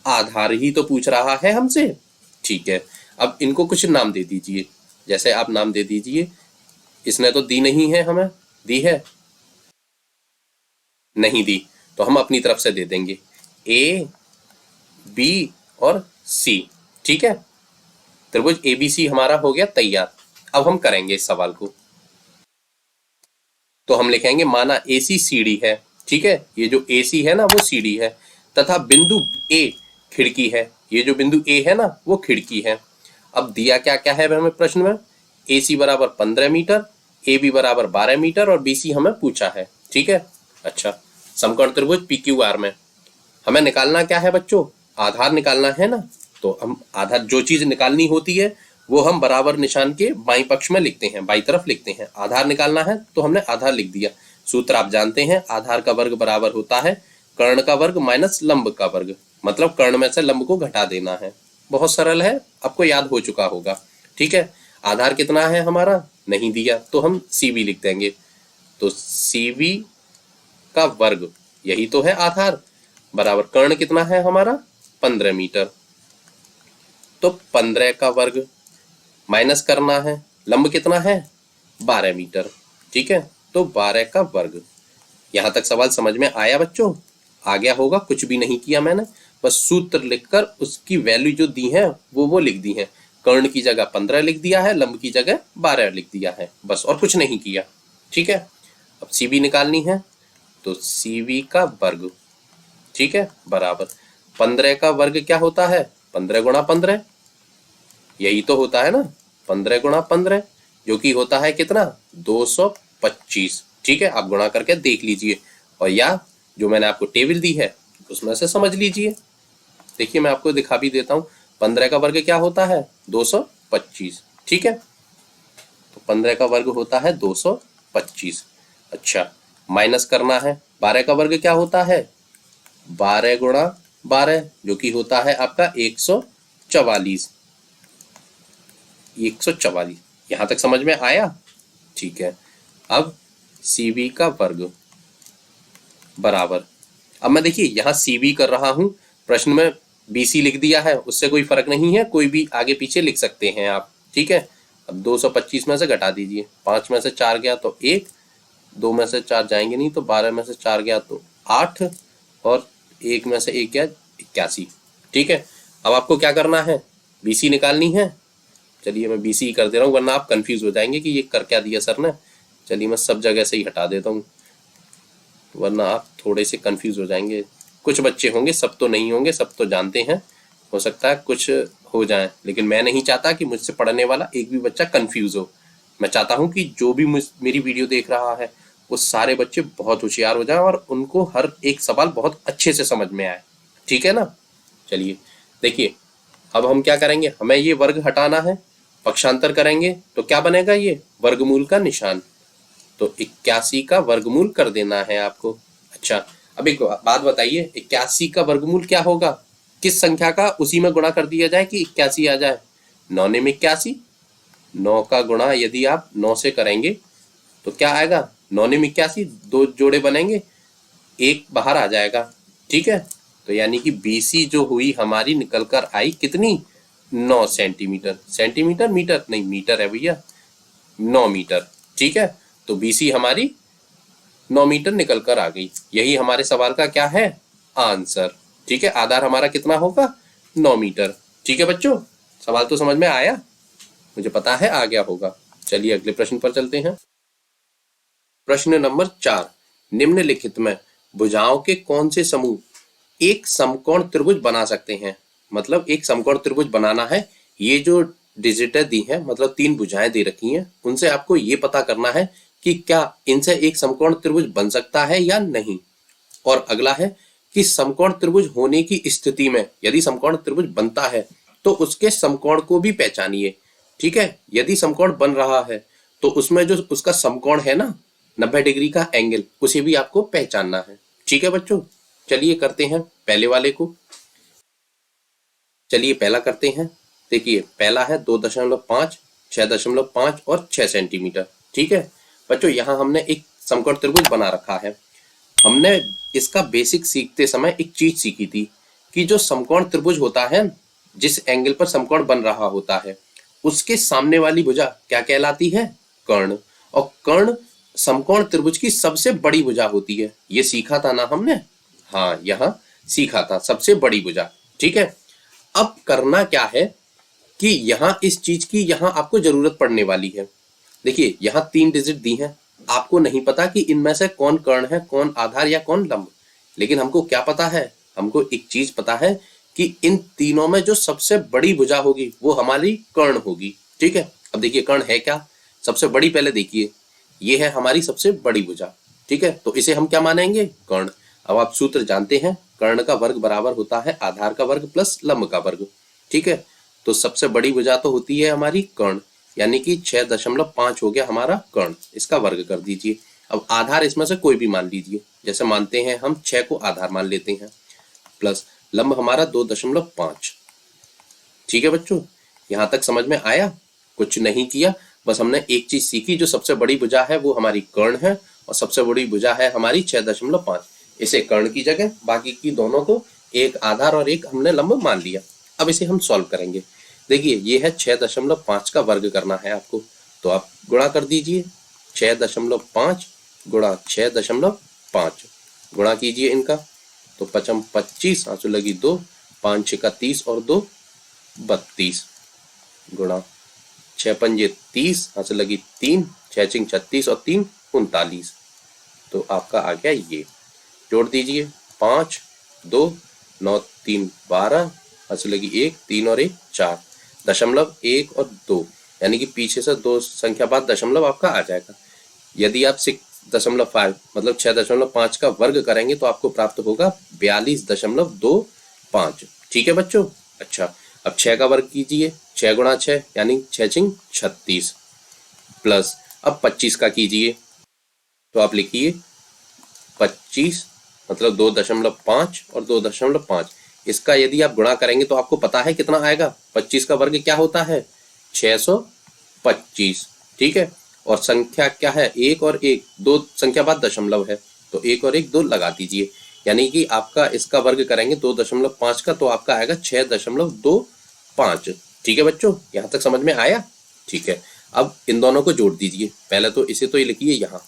आधार ही तो पूछ रहा है हमसे। ठीक है, अब इनको कुछ नाम दे दीजिए, जैसे आप नाम दे दीजिए, इसने तो दी नहीं है, हमें दी है नहीं दी, तो हम अपनी तरफ से दे देंगे ए बी और सी। ठीक है, त्रिभुज एबीसी हमारा हो गया तैयार। अब हम करेंगे इस सवाल को, तो हम लिखेंगे माना एसी सीढ़ी है। ठीक है, ये जो एसी है ना वो सीढ़ी है तथा बिंदु ए खिड़की है। ये जो बिंदु ए है ना वो खिड़की है। अब दिया क्या क्या है हमें प्रश्न में, एसी बराबर 15 मीटर, ए बी बराबर 12 मीटर और बीसी हमें पूछा है। ठीक है, अच्छा समकोण त्रिभुज पीक्यूआर में हमें निकालना क्या है बच्चों, आधार निकालना है ना। तो हम आधार जो चीज निकालनी होती है वो हम बराबर निशान के बाईं पक्ष में लिखते हैं, बाईं तरफ लिखते हैं। आधार निकालना है तो हमने आधार लिख दिया। सूत्र आप जानते हैं, आधार का वर्ग बराबर होता है कर्ण का वर्ग माइनस लंब का वर्ग, मतलब कर्ण में से लंब को घटा देना है। बहुत सरल है, आपको याद हो चुका होगा। ठीक है, आधार कितना है हमारा नहीं दिया तो हम CV लिख देंगे। तो CV का वर्ग, यही तो है आधार, बराबर कर्ण कितना है हमारा 15 मीटर। तो 15 का वर्ग माइनस करना है, लंब कितना है 12 मीटर। ठीक है, तो 12 का वर्ग। यहां तक सवाल समझ में आया बच्चों? आ गया होगा, कुछ भी नहीं किया मैंने, बस सूत्र लिखकर उसकी वैल्यू जो दी है वो लिख दी है। कर्ण की जगह 15 लिख दिया है, लंब की जगह 12 लिख दिया है, बस, और कुछ नहीं किया। ठीक है, अब CV निकालनी है, तो CV का वर्ग, ठीक है, बराबर 15 का वर्ग क्या होता है 15 गुणा 15, यही तो होता है ना 15 गुणा 15, जो कि होता है कितना 225। ठीक है, आप गुणा करके देख लीजिए, और या जो मैंने आपको टेबल दी है उसमें से समझ लीजिए। देखिए मैं आपको दिखा भी देता हूँ, 15 का वर्ग क्या होता है 225। ठीक है, तो 15 का वर्ग होता है 225। अच्छा, माइनस करना है, 12 का वर्ग क्या होता है 12 गुणा 12, जो कि होता है आपका 144। 144, यहां तक समझ में आया? ठीक है, अब CV का वर्ग बराबर, अब मैं देखिए यहाँ CV कर रहा हूं, प्रश्न में BC लिख दिया है, उससे कोई फर्क नहीं है, कोई भी आगे पीछे लिख सकते हैं आप। ठीक है, अब 225 में से घटा दीजिए, 5 में से 4 गया तो 1, 2 में से 4 जाएंगे नहीं तो 12 में से 4 गया तो 8, और 1 में से 1 गया 81। ठीक है, अब आपको क्या करना है BC निकालनी है। चलिए मैं BC कर दे रहा हूँ, वरना आप कंफ्यूज हो जाएंगे कि ये कर क्या दिया सर ने। चलिए मैं सब जगह से ही हटा देता हूँ, वरना आप थोड़े से कंफ्यूज हो जाएंगे। कुछ बच्चे होंगे, सब तो नहीं होंगे, सब तो जानते हैं, हो सकता है कुछ हो जाए, लेकिन मैं नहीं चाहता कि मुझसे पढ़ने वाला एक भी बच्चा कंफ्यूज हो। मैं चाहता हूं कि जो भी मेरी वीडियो देख रहा है वो सारे बच्चे बहुत होशियार हो जाएं और उनको हर एक सवाल बहुत अच्छे से समझ में आए। ठीक है ना? चलिए देखिए, अब हम क्या करेंगे, हमें ये वर्ग हटाना है, पक्षांतर करेंगे तो क्या बनेगा, ये वर्गमूल का निशान, तो 81 का वर्गमूल कर देना है आपको। अच्छा, अब एक बात बताइए, 81 का वर्गमूल क्या होगा, किस संख्या का उसी में गुणा कर दिया जाए कि 81 आ जाए? 9 में 81, 9 का गुणा यदि आप 9 से करेंगे तो क्या आएगा, 9 में 81, दो जोड़े बनेंगे, एक बाहर आ जाएगा। ठीक है, तो यानी कि BC जो हुई हमारी निकल कर आई कितनी, 9 सेंटीमीटर। सेंटीमीटर मीटर नहीं, मीटर है भैया, 9 मीटर। ठीक है, तो BC हमारी 9 मीटर निकल कर आ गई। यही हमारे सवाल का क्या है, आंसर। ठीक है, आधार हमारा कितना होगा 9 मीटर। ठीक है बच्चों, सवाल तो समझ में आया, मुझे पता है आ गया होगा। चलिए अगले प्रश्न पर चलते हैं। प्रश्न नंबर 4, निम्नलिखित में भुजाओं के कौन से समूह एक समकोण त्रिभुज बना सकते हैं? मतलब एक समकोण त्रिभुज बनाना है, ये जो डिजिटें दी हैं, मतलब 3 भुजाएं दे रखी हैं, उनसे आपको ये पता करना है कि क्या इनसे एक समकोण त्रिभुज बन सकता है या नहीं। और अगला है कि समकोण त्रिभुज होने की स्थिति में, यदि समकोण त्रिभुज बनता है तो उसके समकोण को भी पहचानिए। ठीक है, यदि समकोण बन रहा है तो उसमें जो उसका समकोण है ना 90 डिग्री का एंगल, उसे भी आपको पहचानना है। ठीक है बच्चों, चलिए करते हैं पहले वाले को। चलिए पहला करते हैं। देखिए पहला है 2.5, 6.5 और 6 सेंटीमीटर। ठीक है बच्चों, यहाँ हमने एक समकोण त्रिभुज बना रखा है। हमने इसका बेसिक सीखते समय एक चीज सीखी थी कि जो समकोण त्रिभुज होता है, जिस एंगल पर समकोण बन रहा होता है, उसके सामने वाली भुजा क्या कहलाती है, कर्ण। और कर्ण समकोण त्रिभुज की सबसे बड़ी भुजा होती है, ये सीखा था ना हमने। हाँ, यहाँ सीखा था सबसे बड़ी भुजा। ठीक है, अब करना क्या है कि यहाँ इस चीज की यहाँ आपको जरूरत पड़ने वाली है। देखिए यहाँ 3 डिजिट दी हैं, आपको नहीं पता कि इनमें से कौन कर्ण है, कौन आधार या कौन लंब, लेकिन हमको क्या पता है, हमको एक चीज पता है कि इन तीनों में जो सबसे बड़ी भुजा होगी वो हमारी कर्ण होगी। ठीक है, अब देखिए कर्ण है क्या, सबसे बड़ी, पहले देखिए ये है हमारी सबसे बड़ी भुजा। ठीक है, तो इसे हम क्या मानेंगे, कर्ण। अब आप सूत्र जानते हैं, कर्ण का वर्ग बराबर होता है आधार का वर्ग प्लस लंब का वर्ग। ठीक है, तो सबसे बड़ी भुजा तो होती है हमारी कर्ण, यानी कि 6.5 हो गया हमारा कर्ण, इसका वर्ग कर दीजिए। अब आधार इसमें से कोई भी मान लीजिए, जैसे मानते हैं हम 6 को आधार मान लेते हैं, प्लस लंब हमारा 2.5। ठीक है बच्चों, यहां तक समझ में आया, कुछ नहीं किया, बस हमने एक चीज सीखी, जो सबसे बड़ी भुजा है वो हमारी कर्ण है और सबसे बड़ी भुजा है हमारी 6.5। इसे कर्ण की जगह बाकी की दोनों को एक आधार और एक हमने लंब मान लिया। अब इसे हम सॉल्व करेंगे। देखिए ये है 6.5 का वर्ग करना है आपको, तो आप गुणा कर दीजिए। 6.5 गुणा 6.5 गुणा कीजिए इनका, तो 5 25, आंसू लगी 2, 5 6 30 और 2 32 गुणा 6 पंजे 30, आंसू लगी 3, 6 6 36 और 3 39। तो आपका आ गया ये, जोड़ दीजिए 5 2 9 3 12, आंसू लगी 1 3 और 1 4, दशमलव 1 और 2, यानी कि पीछे से 2 संख्या बाद दशमलव आपका आ जाएगा। यदि आप 6.5 मतलब 6.5 का वर्ग करेंगे तो आपको प्राप्त होगा 42.25। ठीक है बच्चों। अच्छा, अब 6 का वर्ग कीजिए, 6 गुणा 6 यानी 6 6 36 प्लस अब 25 का कीजिए, तो आप लिखिए 25 मतलब 2.5 और 2.5। इसका यदि आप गुणा करेंगे तो आपको पता है कितना आएगा। 25 का वर्ग क्या होता है, 625। ठीक है, और संख्या क्या है, 1 और 1, 2 संख्या बाद दशमलव है, तो 1 और 1 2 लगा दीजिए, यानी कि आपका इसका वर्ग करेंगे 2.5 का तो आपका आएगा 6.25। ठीक है बच्चों, यहाँ तक समझ में आया। ठीक है, अब इन दोनों को जोड़ दीजिए। पहले तो इसे तो ये लिखिए यहाँ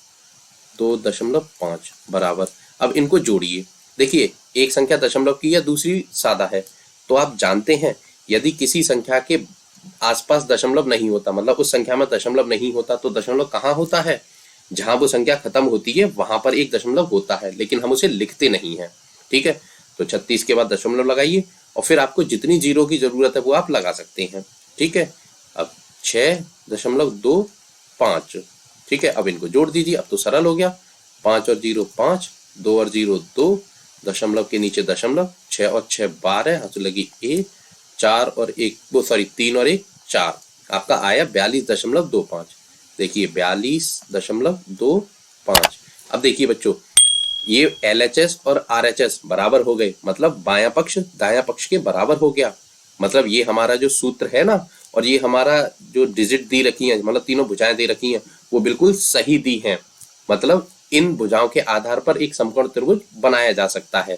2.5 बराबर, अब इनको जोड़िए। देखिए एक संख्या दशमलव की है, दूसरी सादा है, तो आप जानते हैं यदि किसी संख्या के आसपास दशमलव नहीं होता, मतलब उस संख्या में दशमलव नहीं होता, तो दशमलव कहाँ होता है, जहां वो संख्या खत्म होती है वहां पर एक दशमलव होता है, लेकिन हम उसे लिखते नहीं है। ठीक है, तो 36 के बाद दशमलव लगाइए और फिर आपको जितनी जीरो की जरूरत है वो आप लगा सकते हैं। ठीक है, अब 6.25। ठीक है, अब इनको जोड़ दीजिए, अब तो सरल हो गया। 5 और 0 5, 2 और 0 2, दशमलव के नीचे दशमलव, 6 और 6 12, हाथ लगी 1, 4 और 1 वो सॉरी 3 और 1 4, आपका आया 42.25। देखिए 42.25। अब देखिए बच्चों, ये LHS और RHS बराबर हो गए, मतलब बायां पक्ष दायां पक्ष के बराबर हो गया। मतलब ये हमारा जो सूत्र है ना, और ये हमारा जो डिजिट दी रखी है, मतलब तीनों भुजाएं दे रखी हैं, वो बिल्कुल सही दी हैं। मतलब इन भुजाओं के आधार पर एक समकोण त्रिभुज बनाया जा सकता है।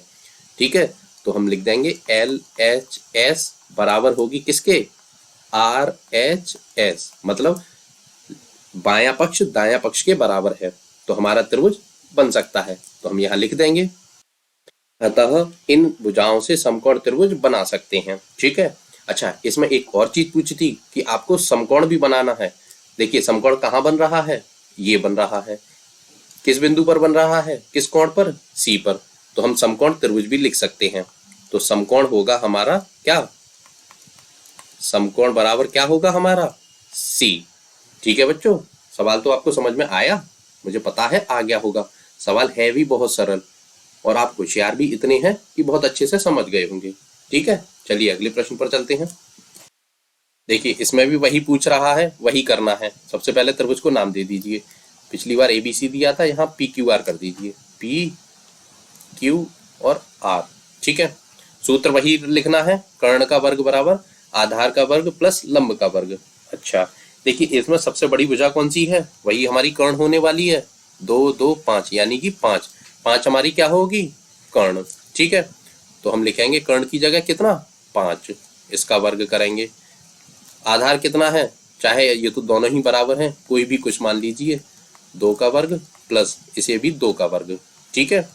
ठीक है, तो हम लिख देंगे LHS बराबर होगी किसके, RHS, मतलब बायां पक्ष दायां पक्ष के बराबर है, तो हमारा त्रिभुज बन सकता है। तो हम यहाँ लिख देंगे, अतः इन भुजाओं से समकोण त्रिभुज बना सकते हैं। ठीक है, अच्छा इसमें एक और चीज पूछी थी कि आपको समकोण भी बनाना है। देखिए समकोण कहाँ बन रहा है, ये बन रहा है, किस बिंदु पर बन रहा है, किस कोण पर, C पर, तो हम समकोण त्रिभुज भी लिख सकते हैं। तो समकोण होगा हमारा क्या, समकोण बराबर क्या होगा हमारा, C। ठीक है बच्चों, सवाल तो आपको समझ में आया, मुझे पता है आ गया होगा। सवाल है भी बहुत सरल और आप होशियार भी इतने हैं कि बहुत अच्छे से समझ गए होंगे। ठीक है, चलिए अगले प्रश्न पर चलते हैं। देखिए इसमें भी वही पूछ रहा है, वही करना है। सबसे पहले त्रिभुज को नाम दे दीजिए। पिछली बार ABC दिया था, यहाँ PQR कर दीजिए, PQ और R। ठीक है, सूत्र वही लिखना है, कर्ण का वर्ग बराबर आधार का वर्ग प्लस लंब का वर्ग। अच्छा देखिए इसमें सबसे बड़ी भुजा कौन सी है, वही हमारी कर्ण होने वाली है, 2 2 5, यानी कि 5 5 हमारी क्या होगी, कर्ण। ठीक है, तो हम लिखेंगे कर्ण की जगह कितना, 5, इसका वर्ग करेंगे। आधार कितना है, चाहे ये तो दोनों ही बराबर हैं, कोई भी कुछ मान लीजिए, 2 का वर्ग प्लस इसे भी 2 का वर्ग। ठीक है,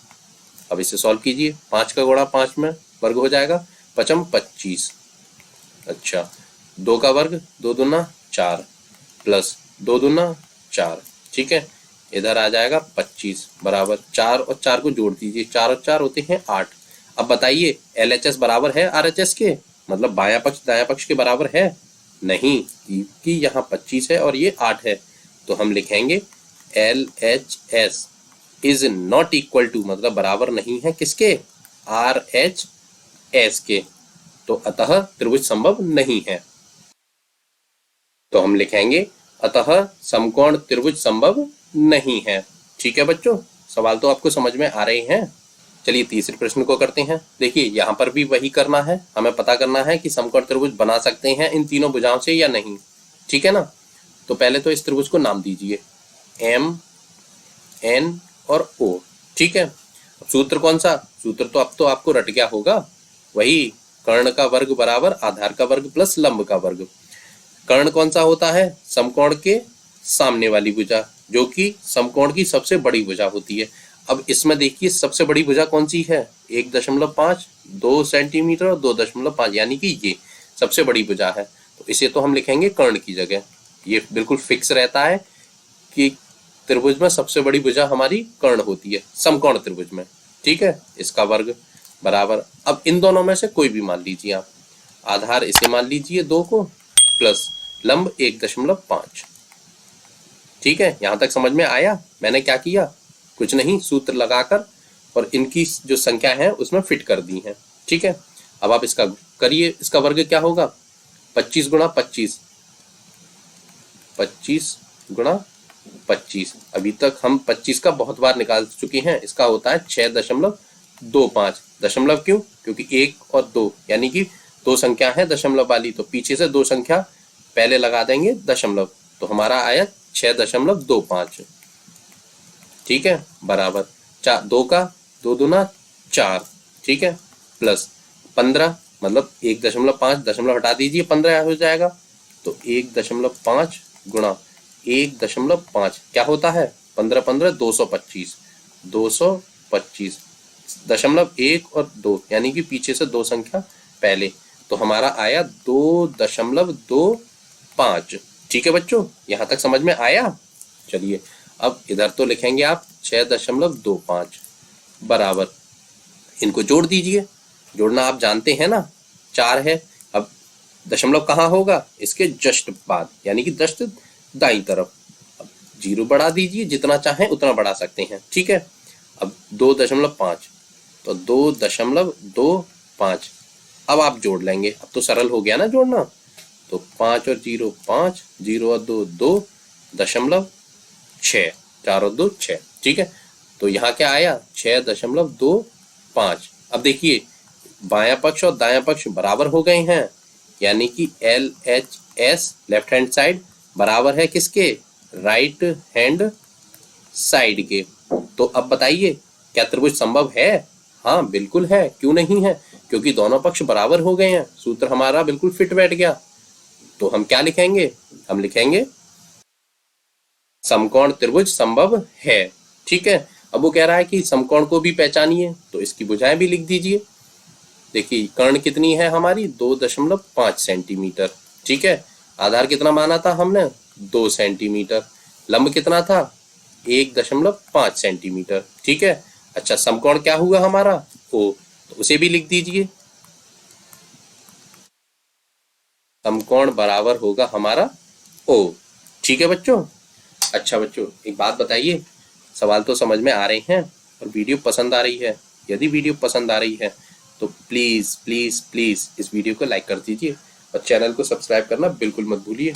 अब इसे सॉल्व कीजिए, 5 का गुणा 5 में वर्ग हो जाएगा, 5 25। अच्छा 2 का वर्ग 2 दूना 4 प्लस 2 दूना 4। ठीक है, इधर आ जाएगा 25 बराबर 4 और 4 को जोड़ दीजिए, 4 और 4 होते हैं 8। अब बताइए LHS बराबर है RHS के, मतलब बायां पक्ष दायां पक्ष के बराबर है नहीं, क्योंकि यहाँ 25 है और ये 8 है, तो हम लिखेंगे LHS is not equal to, मतलब बराबर नहीं है किसके, RHS के, तो अतः त्रिभुज संभव नहीं है। तो हम लिखेंगे अतः समकोण त्रिभुज संभव नहीं है। ठीक है बच्चों, सवाल तो आपको समझ में आ रहे हैं। चलिए तीसरे प्रश्न को करते हैं। देखिए यहाँ पर भी वही करना है, हमें पता करना है कि समकोण त्रिभुज बना सकते हैं इन तीनों भुजाओं से या नहीं। ठीक है ना, तो पहले तो इस त्रिभुज को नाम दीजिए एम एन और ओ, ठीक है। सूत्र कौन सा? सूत्र तो अब तो आपको रट गया होगा, वही कर्ण का वर्ग बराबर आधार का वर्ग प्लस लंब का वर्ग। कर्ण कौन सा होता है? समकोण के सामने वाली भुजा, जो कि समकोण की सबसे बड़ी भुजा होती है। अब इसमें देखिए सबसे बड़ी भुजा कौन सी है? 1.5, 2 सेंटीमीटर और 2.5, यानी कि ये सबसे बड़ी भुजा है। तो इसे तो हम लिखेंगे कर्ण की जगह। ये बिल्कुल फिक्स रहता है कि त्रिभुज में सबसे बड़ी भुजा हमारी कर्ण होती है, समकोण त्रिभुज में, ठीक है। इसका वर्ग बराबर, अब इन दोनों में से कोई भी मान लीजिए आप, आधार इसे मान लीजिए 2 को प्लस लंब 1.5, ठीक है। यहां तक समझ में आया? मैंने क्या किया? कुछ नहीं, सूत्र लगाकर और इनकी जो संख्या है उसमें फिट कर दी है, ठीक है। अब आप इसका करिए, इसका वर्ग क्या होगा? 25 गुणा 25, 25 गुणा 25। अभी तक हम 25 का बहुत बार निकाल चुके हैं। इसका होता है 6.25। दशमलव क्यों? क्योंकि 1 और 2 यानी कि दो संख्या है दशमलव वाली, तो पीछे से दो संख्या पहले लगा देंगे दशमलव, तो हमारा आया 6.25, ठीक है, बराबर 2 का 2 दूना 4, ठीक है, प्लस 15, मतलब 1.5 दशमलव हटा दीजिए 15 हो जाएगा, तो 1.5 गुणा 1.5 क्या होता है? 15 15 225, 225 दशमलव 1 और 2 यानी कि पीछे से दो संख्या पहले, तो हमारा आया 2.25, ठीक है बच्चों, यहां तक समझ में आया? चलिए अब इधर तो लिखेंगे आप 6.25 बराबर, इनको जोड़ दीजिए। जोड़ना आप जानते हैं ना, 4 है। अब दशमलव कहाँ होगा? इसके जस्ट बाद, यानी कि जस्ट दाई तरफ। अब 0 बढ़ा दीजिए, जितना चाहें उतना बढ़ा सकते हैं, ठीक है। अब 2.5, तो 2.25। अब आप जोड़ लेंगे, अब तो सरल हो गया ना जोड़ना। तो 5 और 0 5, 0 और 2 2.6, 4 और 2 6, ठीक है। तो यहाँ क्या आया? 6.25। अब देखिए बायां पक्ष और दायां पक्ष बराबर हो गए हैं, यानी कि LHS लेफ्ट हैंड साइड बराबर है किसके? राइट हैंड साइड के। तो अब बताइए क्या त्रिभुज संभव है? हाँ बिल्कुल है, क्यों नहीं है? क्योंकि दोनों पक्ष बराबर हो गए हैं, सूत्र हमारा बिल्कुल फिट बैठ गया। तो हम क्या लिखेंगे? हम लिखेंगे समकोण त्रिभुज संभव है, ठीक है। अब वो कह रहा है कि समकोण को भी पहचानिए, तो इसकी भुजाएं भी लिख दीजिए। देखिए कर्ण कितनी है हमारी? 2.5 सेंटीमीटर, ठीक है। आधार कितना माना था हमने? 2 सेंटीमीटर। लंब कितना था? 1.5 सेंटीमीटर, ठीक है। अच्छा समकोण क्या हुआ हमारा? ओ, तो उसे भी लिख दीजिए। समकोण बराबर होगा हमारा ओ, ठीक है बच्चों। अच्छा बच्चों एक बात बताइए, सवाल तो समझ में आ रहे हैं और वीडियो पसंद आ रही है? यदि वीडियो पसंद आ रही है तो प्लीज प्लीज प्लीज इस वीडियो को लाइक कर दीजिए और चैनल को सब्सक्राइब करना बिल्कुल मत भूलिए।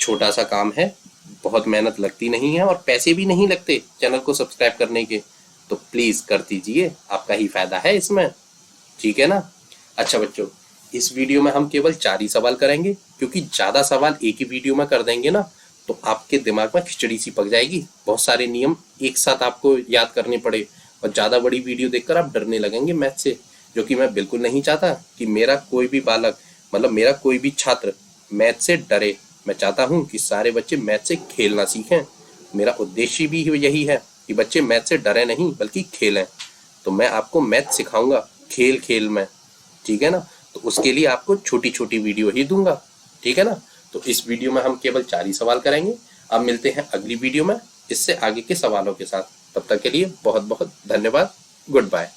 छोटा सा काम है, बहुत मेहनत लगती नहीं है और पैसे भी नहीं लगते चैनल को सब्सक्राइब करने के, तो प्लीज कर दीजिए, आपका ही फायदा है इसमें, ठीक है ना। अच्छा बच्चों इस वीडियो में हम केवल 4 ही सवाल करेंगे, क्योंकि ज्यादा सवाल एक ही वीडियो में कर देंगे ना तो आपके दिमाग में खिचड़ी सी पक जाएगी, बहुत सारे नियम एक साथ आपको याद करने पड़े और ज्यादा बड़ी वीडियो देखकर आप डरने लगेंगे मैथ से, जो कि मैं बिल्कुल नहीं चाहता कि मेरा कोई भी बालक, मतलब मेरा कोई भी छात्र मैथ से डरे। मैं चाहता हूं कि सारे बच्चे मैथ से खेलना सीखें। मेरा उद्देश्य भी यही है कि बच्चे मैथ से डरे नहीं बल्कि खेलें। तो मैं आपको मैथ सिखाऊंगा खेल खेल में, ठीक है ना। तो उसके लिए आपको छोटी छोटी वीडियो ही दूंगा, ठीक है ना। तो इस वीडियो में हम केवल 4 ही सवाल करेंगे। अब मिलते हैं अगली वीडियो में इससे आगे के सवालों के साथ। तब तक के लिए बहुत बहुत धन्यवाद। Good bye.